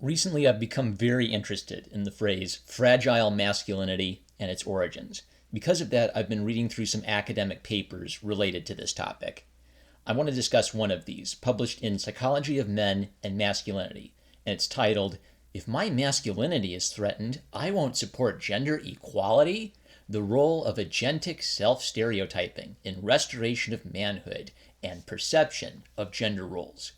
Recently, I've become very interested in the phrase fragile masculinity and its origins. Because of that, I've been reading through some academic papers related to this topic. I want to discuss one of these, published in Psychology of Men and Masculinity, and it's titled, "If My Masculinity is Threatened, I Won't Support Gender Equality? The Role of Agentic Self-Stereotyping in Restoration of Manhood and Perception of Gender Roles."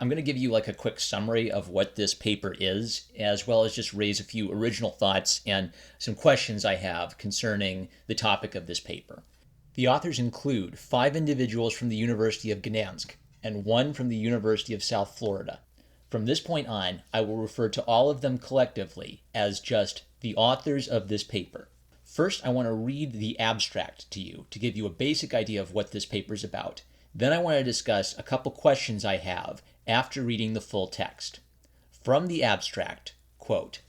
I'm going to give you a quick summary of what this paper is, as well as just raise a few original thoughts and some questions I have concerning the topic of this paper. The authors include 5 individuals from the University of Gdansk and 1 from the University of South Florida. From this point on, I will refer to all of them collectively as just the authors of this paper. First, I want to read the abstract to you to give you a basic idea of what this paper is about. Then I want to discuss a couple questions I have after reading the full text. From the abstract, quote,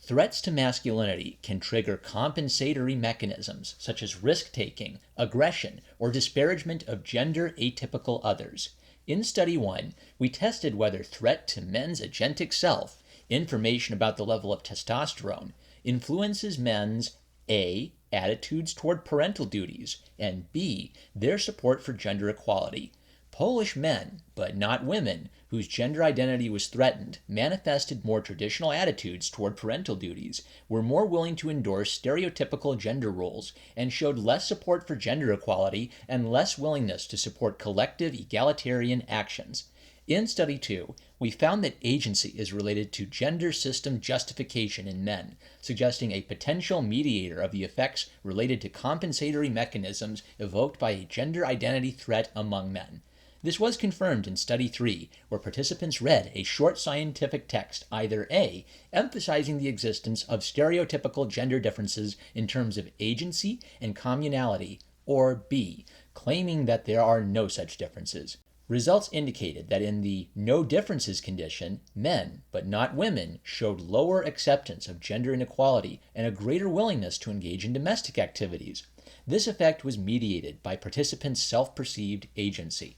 "Threats to masculinity can trigger compensatory mechanisms such as risk-taking, aggression, or disparagement of gender atypical others. In Study 1, we tested whether threat to men's agentic self, information about the level of testosterone, influences men's A. attitudes toward parental duties, and B. their support for gender equality. Polish men, but not women, whose gender identity was threatened, manifested more traditional attitudes toward parental duties, were more willing to endorse stereotypical gender roles, and showed less support for gender equality and less willingness to support collective egalitarian actions. In Study 2, we found that agency is related to gender system justification in men, suggesting a potential mediator of the effects related to compensatory mechanisms evoked by a gender identity threat among men. This was confirmed in Study 3, where participants read a short scientific text, either A, emphasizing the existence of stereotypical gender differences in terms of agency and communality, or B, claiming that there are no such differences. Results indicated that in the no differences condition, men, but not women, showed lower acceptance of gender inequality and a greater willingness to engage in domestic activities. This effect was mediated by participants' self-perceived agency.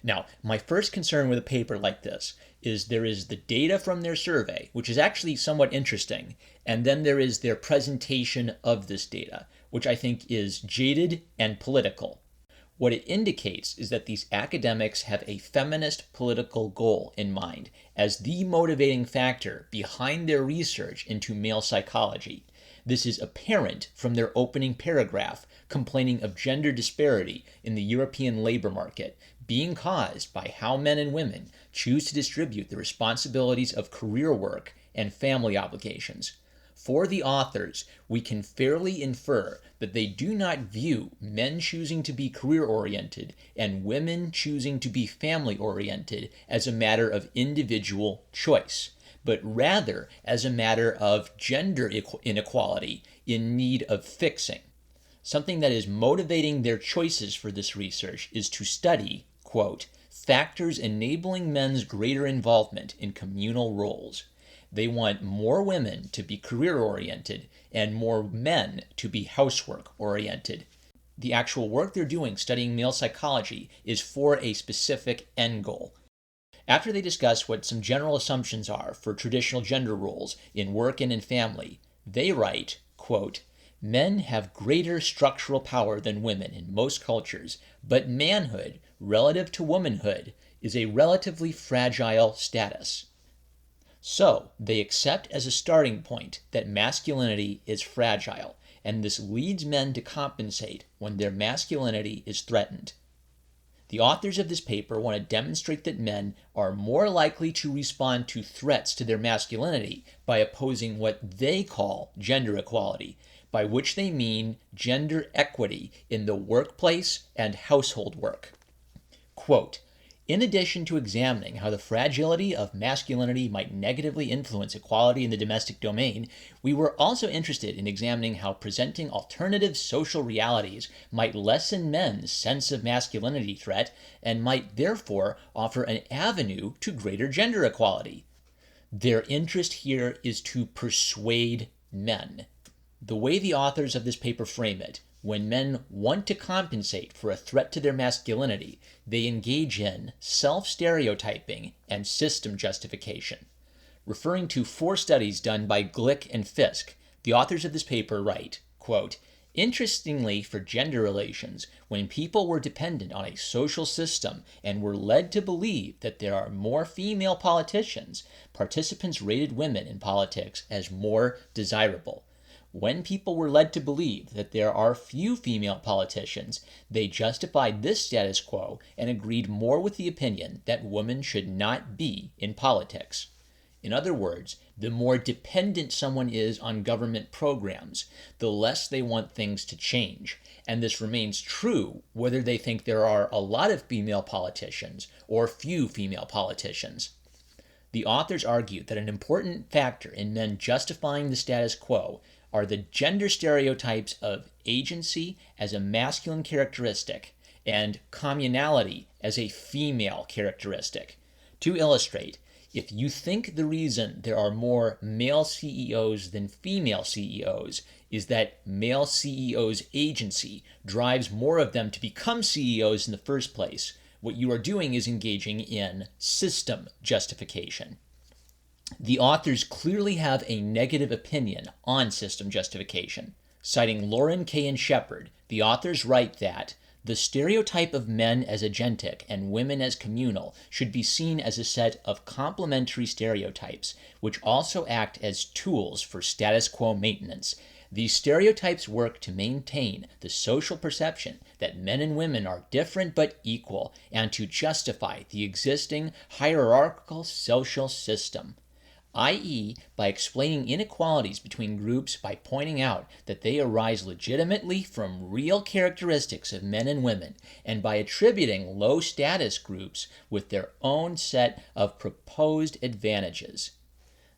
Now, my first concern with a paper like this is there is the data from their survey, which is actually somewhat interesting, and then there is their presentation of this data, which I think is jaded and political. What it indicates is that these academics have a feminist political goal in mind as the motivating factor behind their research into male psychology. This is apparent from their opening paragraph complaining of gender disparity in the European labor market being caused by how men and women choose to distribute the responsibilities of career work and family obligations. For the authors, we can fairly infer that they do not view men choosing to be career-oriented and women choosing to be family-oriented as a matter of individual choice, but rather as a matter of gender inequality in need of fixing. Something that is motivating their choices for this research is to study, quote, "factors enabling men's greater involvement in communal roles." They want more women to be career-oriented and more men to be housework-oriented. The actual work they're doing studying male psychology is for a specific end goal. After they discuss what some general assumptions are for traditional gender roles in work and in family, they write, quote, "Men have greater structural power than women in most cultures, but manhood, relative to womanhood, is a relatively fragile status." So, they accept as a starting point that masculinity is fragile, and this leads men to compensate when their masculinity is threatened. The authors of this paper want to demonstrate that men are more likely to respond to threats to their masculinity by opposing what they call gender equality, by which they mean gender equity in the workplace and household work. Quote, "In addition to examining how the fragility of masculinity might negatively influence equality in the domestic domain, we were also interested in examining how presenting alternative social realities might lessen men's sense of masculinity threat and might therefore offer an avenue to greater gender equality." Their interest here is to persuade men. The way the authors of this paper frame it, when men want to compensate for a threat to their masculinity, they engage in self-stereotyping and system justification. Referring to 4 studies done by Glick and Fisk, the authors of this paper write, quote, "Interestingly, for gender relations, when people were dependent on a social system and were led to believe that there are more female politicians, participants rated women in politics as more desirable. When people were led to believe that there are few female politicians, they justified this status quo and agreed more with the opinion that women should not be in politics." In other words, the more dependent someone is on government programs, the less they want things to change. And this remains true whether they think there are a lot of female politicians or few female politicians. The authors argue that an important factor in men justifying the status quo are the gender stereotypes of agency as a masculine characteristic and communality as a female characteristic. To illustrate, if you think the reason there are more male CEOs than female CEOs is that male CEOs' agency drives more of them to become CEOs in the first place, what you are doing is engaging in system justification. The authors clearly have a negative opinion on system justification. Citing Lauren K. and Shepard, the authors write that the stereotype of men as agentic and women as communal should be seen as a set of complementary stereotypes, which also act as tools for status quo maintenance. These stereotypes work to maintain the social perception that men and women are different but equal, and to justify the existing hierarchical social system, i.e., by explaining inequalities between groups by pointing out that they arise legitimately from real characteristics of men and women, and by attributing low status groups with their own set of proposed advantages.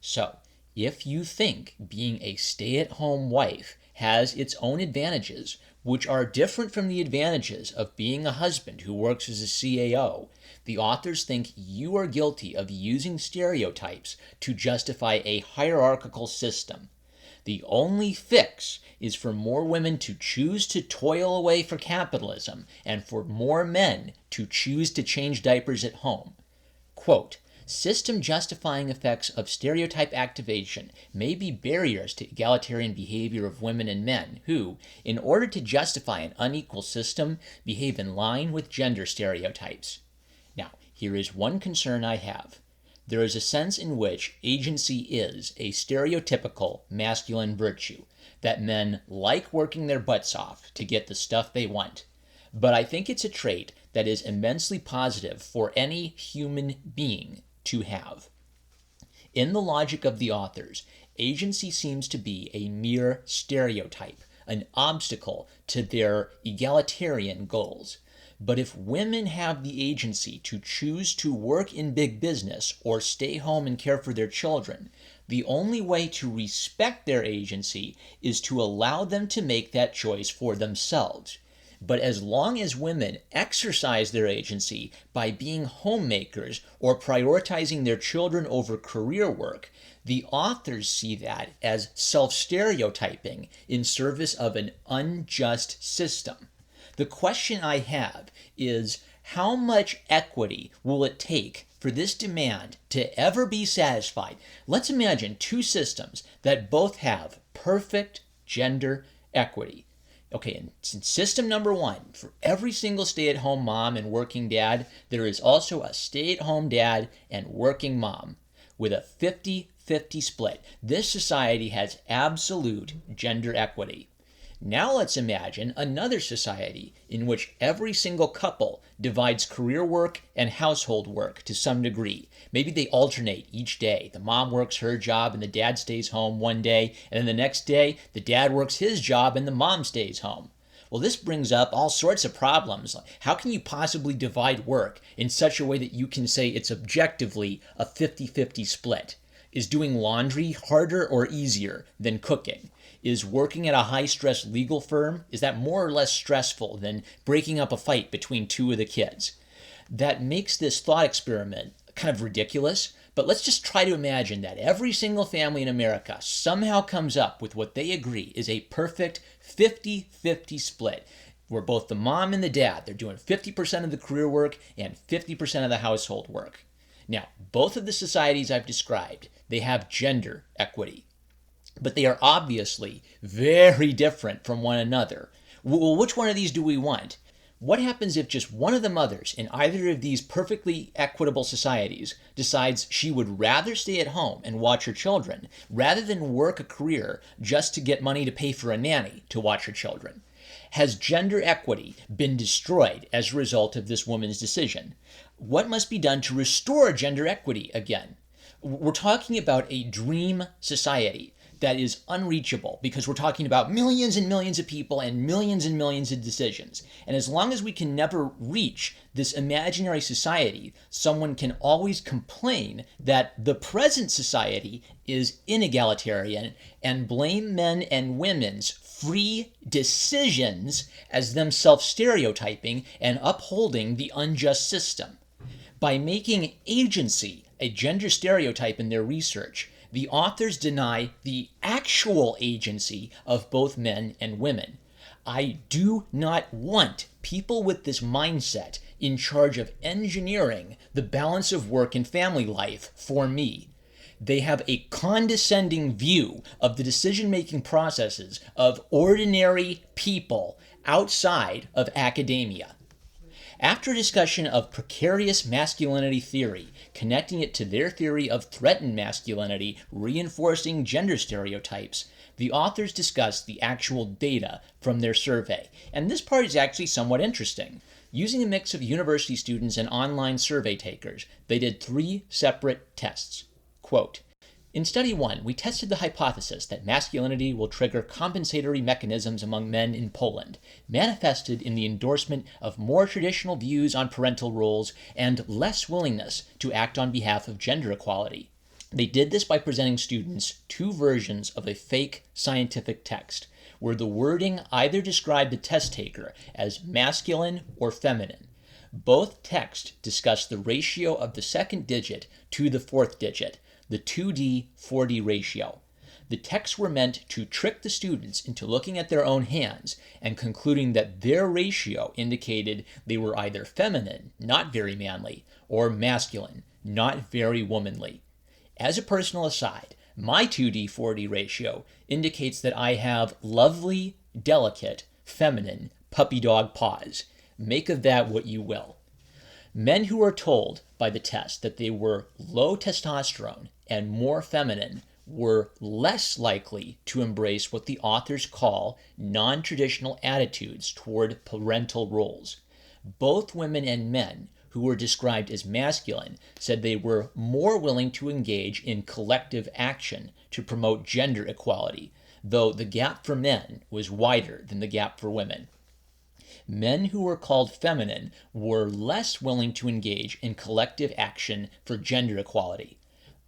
So, if you think being a stay-at-home wife has its own advantages, which are different from the advantages of being a husband who works as a CAO, the authors think you are guilty of using stereotypes to justify a hierarchical system. The only fix is for more women to choose to toil away for capitalism and for more men to choose to change diapers at home. Quote, "System justifying effects of stereotype activation may be barriers to egalitarian behavior of women and men who, in order to justify an unequal system, behave in line with gender stereotypes." Now, here is one concern I have. There is a sense in which agency is a stereotypical masculine virtue, that men like working their butts off to get the stuff they want. But I think it's a trait that is immensely positive for any human being to have. In the logic of the authors, agency seems to be a mere stereotype, an obstacle to their egalitarian goals. But if women have the agency to choose to work in big business or stay home and care for their children, the only way to respect their agency is to allow them to make that choice for themselves. But as long as women exercise their agency by being homemakers or prioritizing their children over career work, the authors see that as self-stereotyping in service of an unjust system. The question I have is, how much equity will it take for this demand to ever be satisfied? Let's imagine 2 systems that both have perfect gender equity. Okay, and in system number 1, for every single stay-at-home mom and working dad, there is also a stay-at-home dad and working mom with a 50-50 split. This society has absolute gender equity. Now let's imagine another society in which every single couple divides career work and household work to some degree. Maybe they alternate each day. The mom works her job and the dad stays home one day, and then the next day the dad works his job and the mom stays home. Well, this brings up all sorts of problems. How can you possibly divide work in such a way that you can say it's objectively a 50-50 split? Is doing laundry harder or easier than cooking? Is working at a high-stress legal firm, is that more or less stressful than breaking up a fight between 2 of the kids? That makes this thought experiment kind of ridiculous, but let's just try to imagine that every single family in America somehow comes up with what they agree is a perfect 50-50 split, where both the mom and the dad, they're doing 50% of the career work and 50% of the household work. Now, both of the societies I've described, they have gender equity, but they are obviously very different from one another. Well, which one of these do we want? What happens if just one of the mothers in either of these perfectly equitable societies decides she would rather stay at home and watch her children rather than work a career just to get money to pay for a nanny to watch her children? Has gender equity been destroyed as a result of this woman's decision? What must be done to restore gender equity again? We're talking about a dream society that is unreachable because we're talking about millions and millions of people and millions of decisions. And as long as we can never reach this imaginary society, someone can always complain that the present society is inegalitarian and blame men and women's free decisions as them self-stereotyping and upholding the unjust system. By making agency a gender stereotype in their research, the authors deny the actual agency of both men and women. I do not want people with this mindset in charge of engineering the balance of work and family life for me. They have a condescending view of the decision-making processes of ordinary people outside of academia. After a discussion of precarious masculinity theory, connecting it to their theory of threatened masculinity, reinforcing gender stereotypes, the authors discussed the actual data from their survey. And this part is actually somewhat interesting. Using a mix of university students and online survey takers, they did 3 separate tests. Quote, in Study 1, we tested the hypothesis that masculinity will trigger compensatory mechanisms among men in Poland, manifested in the endorsement of more traditional views on parental roles and less willingness to act on behalf of gender equality. They did this by presenting students 2 versions of a fake scientific text, where the wording either described the test taker as masculine or feminine. Both texts discuss the ratio of the second digit to the fourth digit, the 2D/4D ratio. The texts were meant to trick the students into looking at their own hands and concluding that their ratio indicated they were either feminine, not very manly, or masculine, not very womanly. As a personal aside, my 2D/4D ratio indicates that I have lovely, delicate, feminine puppy dog paws. Make of that what you will. Men who are told by the test that they were low testosterone and more feminine were less likely to embrace what the authors call non-traditional attitudes toward parental roles. Both women and men who were described as masculine said they were more willing to engage in collective action to promote gender equality, though the gap for men was wider than the gap for women. Men who were called feminine were less willing to engage in collective action for gender equality.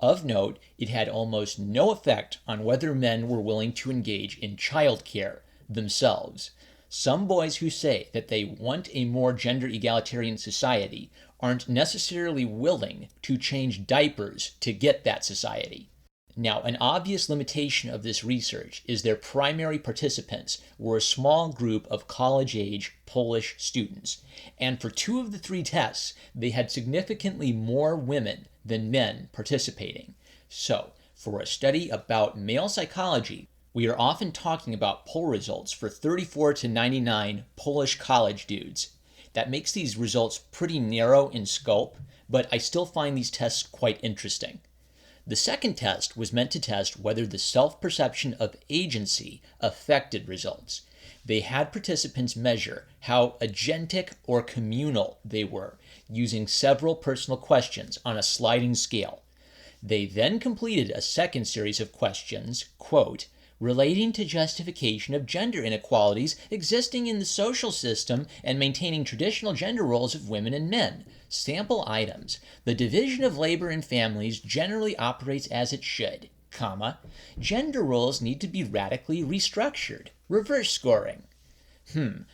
Of note, it had almost no effect on whether men were willing to engage in childcare themselves. Some boys who say that they want a more gender egalitarian society aren't necessarily willing to change diapers to get that society. Now, an obvious limitation of this research is their primary participants were a small group of college-age Polish students, and for 2 of the 3 tests, they had significantly more women than men participating. So, for a study about male psychology, we are often talking about poll results for 34 to 99 Polish college dudes. That makes these results pretty narrow in scope, but I still find these tests quite interesting. The second test was meant to test whether the self-perception of agency affected results. They had participants measure how agentic or communal they were, using several personal questions on a sliding scale. They then completed a second series of questions, quote, relating to justification of gender inequalities existing in the social system and maintaining traditional gender roles of women and men. Sample items. The division of labor in families generally operates as it should, comma. Gender roles need to be radically restructured. Reverse scoring.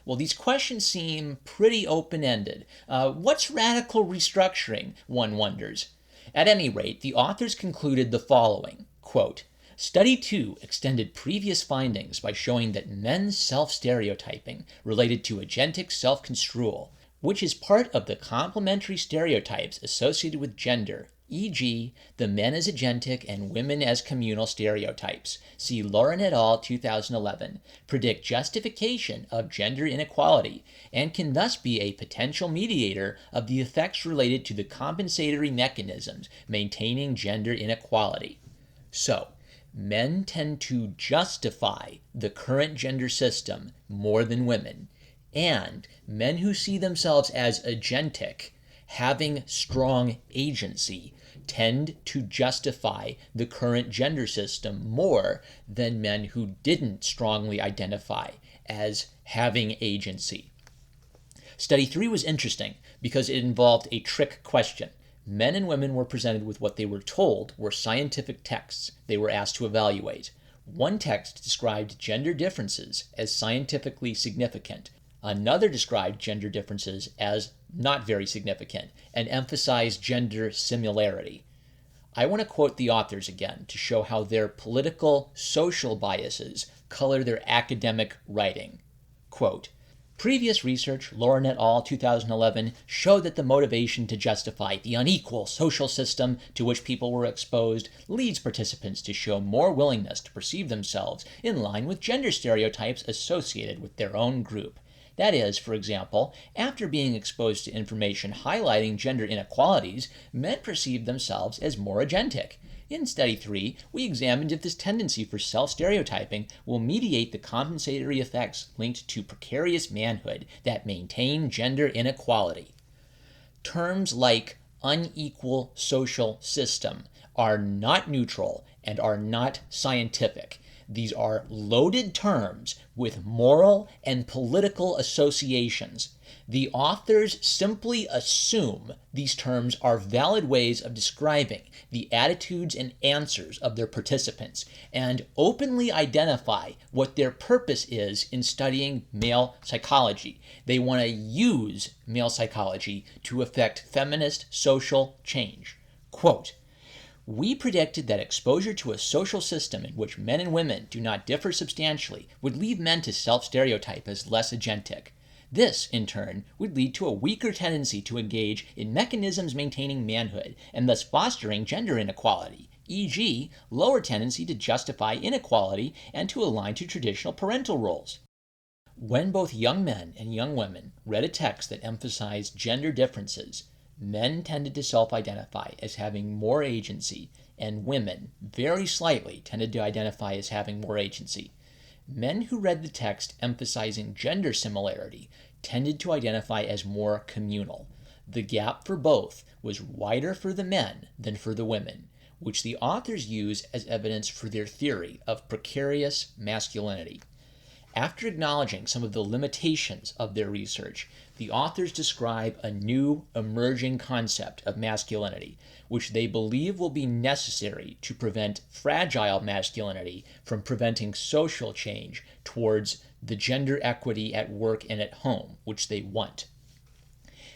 Well, these questions seem pretty open-ended. What's radical restructuring, one wonders? At any rate, the authors concluded the following, quote, Study 2 extended previous findings by showing that men's self-stereotyping related to agentic self-construal, which is part of the complementary stereotypes associated with gender, e.g., the men as agentic and women as communal stereotypes. See Lauren et al. 2011, predict justification of gender inequality, and can thus be a potential mediator of the effects related to the compensatory mechanisms maintaining gender inequality. So, men tend to justify the current gender system more than women, and men who see themselves as agentic, having strong agency, tend to justify the current gender system more than men who didn't strongly identify as having agency. Study 3 was interesting because it involved a trick question. Men and women were presented with what they were told were scientific texts they were asked to evaluate. One text described gender differences as scientifically significant. Another described gender differences as not very significant and emphasized gender similarity. I want to quote the authors again to show how their political, social biases color their academic writing. Quote, previous research, Lauren et al. 2011, showed that the motivation to justify the unequal social system to which people were exposed leads participants to show more willingness to perceive themselves in line with gender stereotypes associated with their own group. That is, for example, after being exposed to information highlighting gender inequalities, men perceived themselves as more agentic. In Study 3, we examined if this tendency for self-stereotyping will mediate the compensatory effects linked to precarious manhood that maintain gender inequality. Terms like unequal social system are not neutral and are not scientific. These are loaded terms with moral and political associations. The authors simply assume these terms are valid ways of describing the attitudes and answers of their participants and openly identify what their purpose is in studying male psychology. They want to use male psychology to affect feminist social change. Quote, we predicted that exposure to a social system in which men and women do not differ substantially would lead men to self-stereotype as less agentic. This, in turn, would lead to a weaker tendency to engage in mechanisms maintaining manhood and thus fostering gender inequality, e.g., lower tendency to justify inequality and to align to traditional parental roles. When both young men and young women read a text that emphasized gender differences, men tended to self-identify as having more agency, and women, very slightly, tended to identify as having more agency. Men who read the text emphasizing gender similarity tended to identify as more communal. The gap for both was wider for the men than for the women, which the authors use as evidence for their theory of precarious masculinity. After acknowledging some of the limitations of their research, the authors describe a new emerging concept of masculinity, which they believe will be necessary to prevent fragile masculinity from preventing social change towards the gender equity at work and at home, which they want.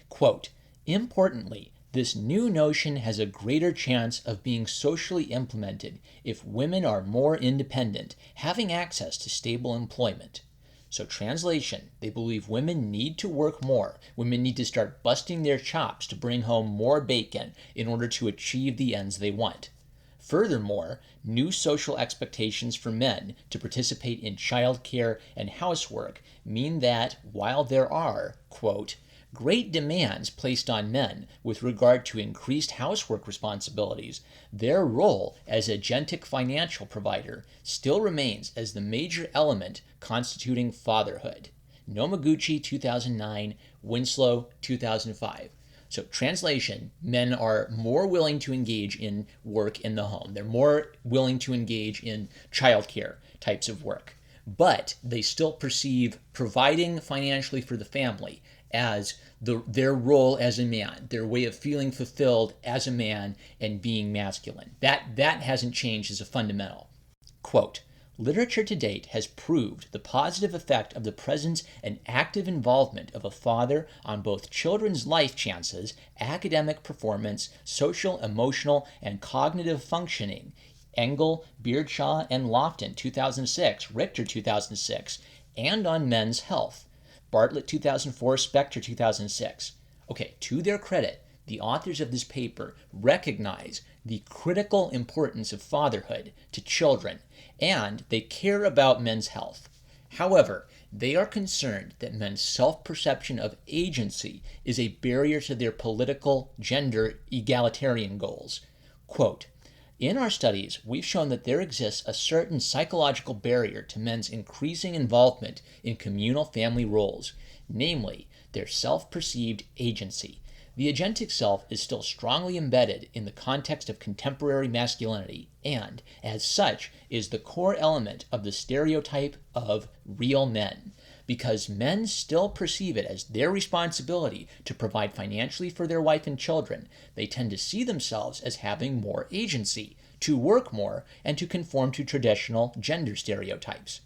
Quote, importantly, this new notion has a greater chance of being socially implemented if women are more independent, having access to stable employment. So translation, they believe women need to work more. Women need to start busting their chops to bring home more bacon in order to achieve the ends they want. Furthermore, new social expectations for men to participate in childcare and housework mean that while there are, quote, great demands placed on men with regard to increased housework responsibilities, their role as a agentic financial provider still remains as the major element constituting fatherhood. Nomaguchi, 2009, Winslow, 2005. So translation, men are more willing to engage in work in the home. They're more willing to engage in childcare types of work. But they still perceive providing financially for the family as their role as a man, their way of feeling fulfilled as a man and being masculine. That hasn't changed as a fundamental. Quote, literature to date has proved the positive effect of the presence and active involvement of a father on both children's life chances, academic performance, social, emotional, and cognitive functioning. Engel, Beardshaw, and Lofton, 2006, Richter, 2006, and on men's health. Bartlett, 2004, Spector, 2006. Okay, to their credit, the authors of this paper recognize the critical importance of fatherhood to children, and they care about men's health. However, they are concerned that men's self-perception of agency is a barrier to their political, gender, egalitarian goals. Quote, "In our studies, we've shown that there exists a certain psychological barrier to men's increasing involvement in communal family roles, namely, their self-perceived agency. The agentic self is still strongly embedded in the context of contemporary masculinity and, as such, is the core element of the stereotype of real men. Because men still perceive it as their responsibility to provide financially for their wife and children, they tend to see themselves as having more agency, to work more, and to conform to traditional gender stereotypes."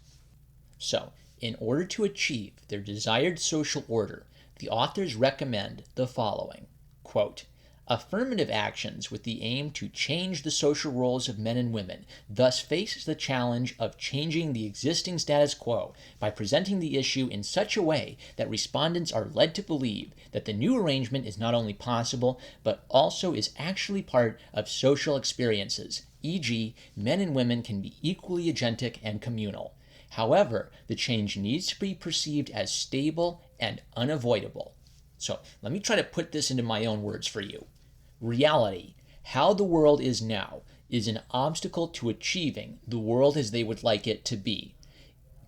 So, in order to achieve their desired social order, the authors recommend the following. Quote, "Affirmative actions with the aim to change the social roles of men and women thus face the challenge of changing the existing status quo by presenting the issue in such a way that respondents are led to believe that the new arrangement is not only possible, but also is actually part of social experiences, e.g., men and women can be equally agentic and communal. However, the change needs to be perceived as stable and unavoidable." So let me try to put this into my own words for you. Reality, how the world is now, is an obstacle to achieving the world as they would like it to be.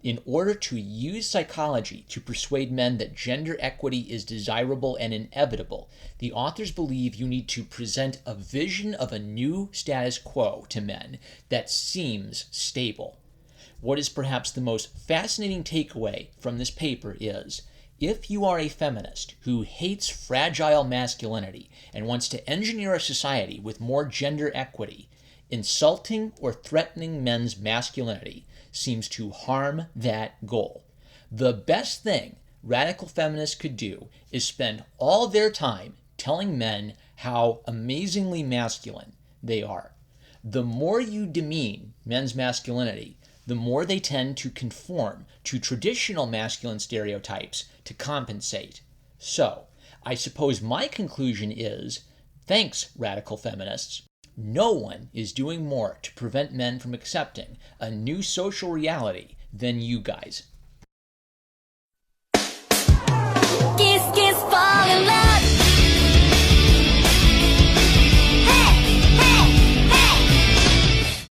In order to use psychology to persuade men that gender equity is desirable and inevitable, the authors believe you need to present a vision of a new status quo to men that seems stable. What is perhaps the most fascinating takeaway from this paper is, if you are a feminist who hates fragile masculinity and wants to engineer a society with more gender equity, insulting or threatening men's masculinity seems to harm that goal. The best thing radical feminists could do is spend all their time telling men how amazingly masculine they are. The more you demean men's masculinity, the more they tend to conform to traditional masculine stereotypes to compensate. So, I suppose my conclusion is, thanks, radical feminists. No one is doing more to prevent men from accepting a new social reality than you guys. Kiss, kiss, fall in love.